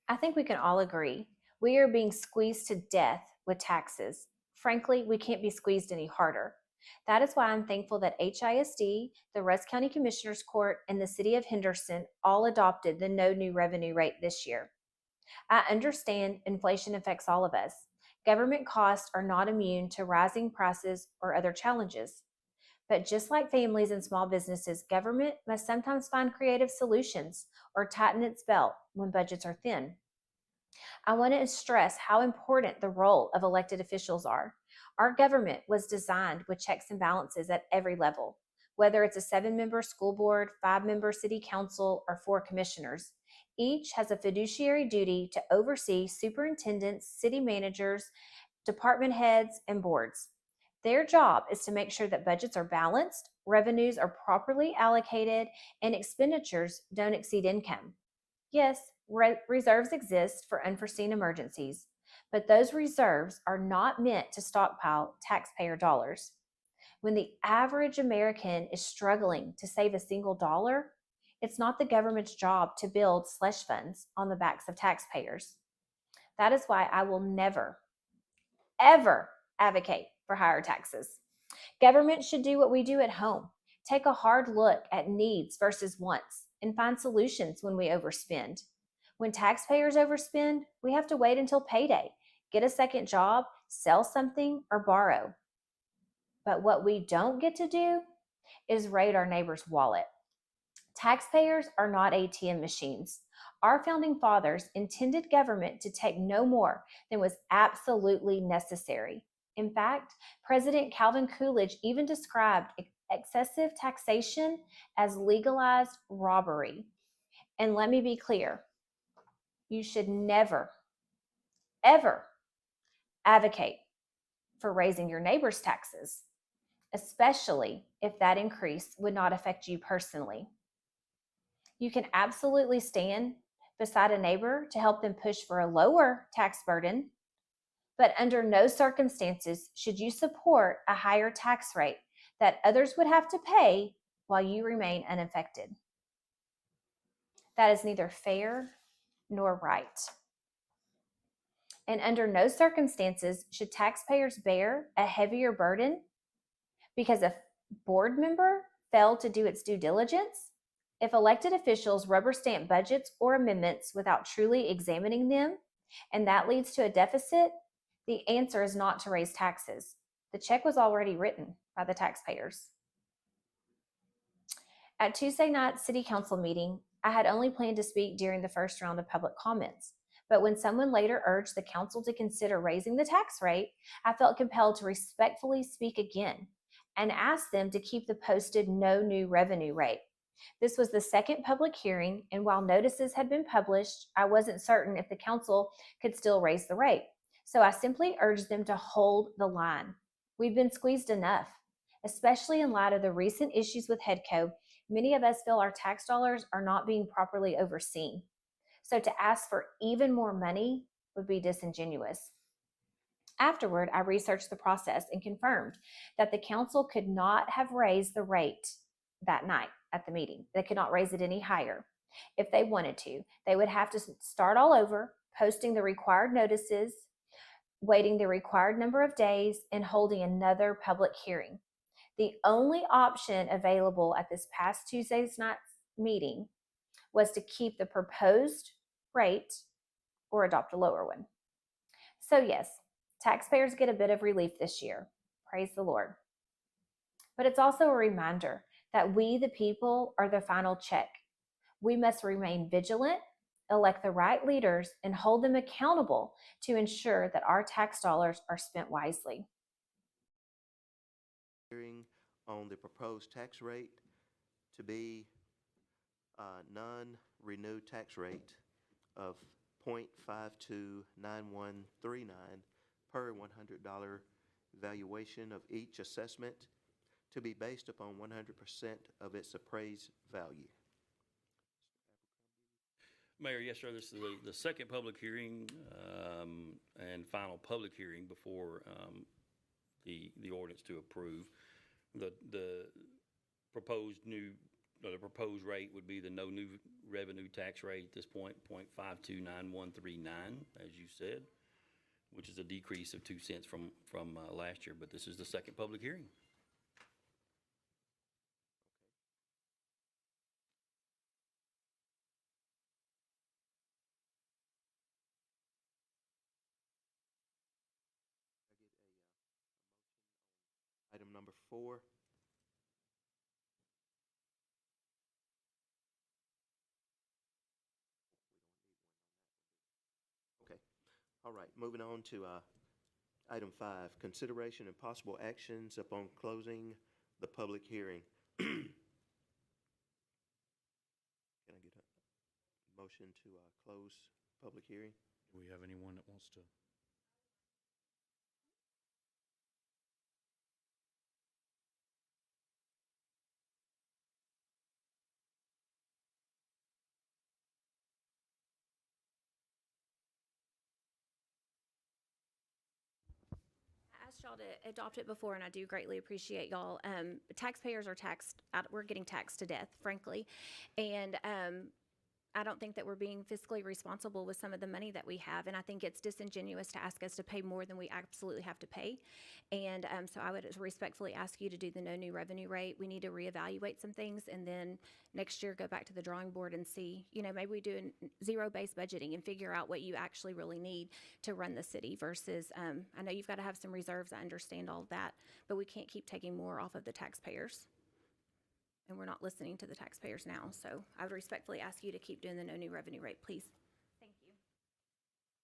I think we can all agree we are being squeezed to death with taxes. Frankly, we can't be squeezed any harder. That is why I'm thankful that HISD, the Rusk County Commissioners Court, and the City of Henderson all adopted the no new revenue rate this year. I understand inflation affects all of us. Government costs are not immune to rising prices or other challenges. But just like families and small businesses, government must sometimes find creative solutions or tighten its belt when budgets are thin. I want to stress how important the role of elected officials are. Our government was designed with checks and balances at every level, whether it's a 7 member school board, 5 member city council, or 4 commissioners. Each has a fiduciary duty to oversee superintendents, city managers, department heads, and boards. Their job is to make sure that budgets are balanced, revenues are properly allocated, and expenditures don't exceed income. Yes, reserves exist for unforeseen emergencies, but those reserves are not meant to stockpile taxpayer dollars. When the average American is struggling to save a single dollar, it's not the government's job to build slush funds on the backs of taxpayers. That is why I will never, ever advocate for higher taxes. Government should do what we do at home: take a hard look at needs versus wants and find solutions when we overspend. When taxpayers overspend, we have to wait until payday, get a second job, sell something, or borrow. But what we don't get to do is raid our neighbor's wallet. Taxpayers are not ATM machines. Our founding fathers intended government to take no more than was absolutely necessary. In fact, President Calvin Coolidge even described excessive taxation as legalized robbery. And let me be clear, you should never, ever advocate for raising your neighbor's taxes, especially if that increase would not affect you personally. You can absolutely stand beside a neighbor to help them push for a lower tax burden, but under no circumstances should you support a higher tax rate that others would have to pay while you remain unaffected. That is neither fair nor right. And under no circumstances should taxpayers bear a heavier burden because a board member failed to do its due diligence. If elected officials rubber stamp budgets or amendments without truly examining them, and that leads to a deficit, the answer is not to raise taxes. The check was already written by the taxpayers. At Tuesday night's City Council meeting, I had only planned to speak during the first round of public comments. But when someone later urged the council to consider raising the tax rate, I felt compelled to respectfully speak again and ask them to keep the posted no new revenue rate. This was the second public hearing, and while notices had been published, I wasn't certain if the council could still raise the rate. So I simply urged them to hold the line. We've been squeezed enough, especially in light of the recent issues with HEDCO. Many of us feel our tax dollars are not being properly overseen. So to ask for even more money would be disingenuous. Afterward, I researched the process and confirmed that the council could not have raised the rate that night at the meeting. They could not raise it any higher. If they wanted to, they would have to start all over, posting the required notices, waiting the required number of days, and holding another public hearing. The only option available at this past Tuesday's night's meeting was to keep the proposed rate or adopt a lower one. So yes, taxpayers get a bit of relief this year. Praise the Lord. But it's also a reminder that we, the people, are the final check. We must remain vigilant, elect the right leaders, and hold them accountable to ensure that our tax dollars are spent wisely. Hearing on the proposed tax rate to be a non-renewed tax rate of 0.529139 per $100 valuation of each assessment to be based upon 100% of its appraised value. Mayor, yes, sir. This is the second public hearing and final public hearing before the ordinance to approve. The proposed rate would be the no new revenue tax rate at this point, 0.529139, as you said, which is a decrease of 2 cents from last year, but this is the second public hearing. I get a motion on item number 4. Okay. All right, moving on to item 5, consideration and possible actions upon closing the public hearing. Can I get a motion to close public hearing? Do we have anyone that wants to? I asked y'all to adopt it before, and I do greatly appreciate y'all. Taxpayers are taxed, we're getting taxed to death, frankly. And I don't think that we're being fiscally responsible with some of the money that we have. And I think it's disingenuous to ask us to pay more than we absolutely have to pay. And so I would respectfully ask you to do the no new revenue rate. We need to reevaluate some things, and then next year go back to the drawing board and see, maybe we do zero-based budgeting and figure out what you actually really need to run the city versus, I know you've got to have some reserves. I understand all of that, but we can't keep taking more off of the taxpayers. And we're not listening to the taxpayers now. So I would respectfully ask you to keep doing the no new revenue rate, please.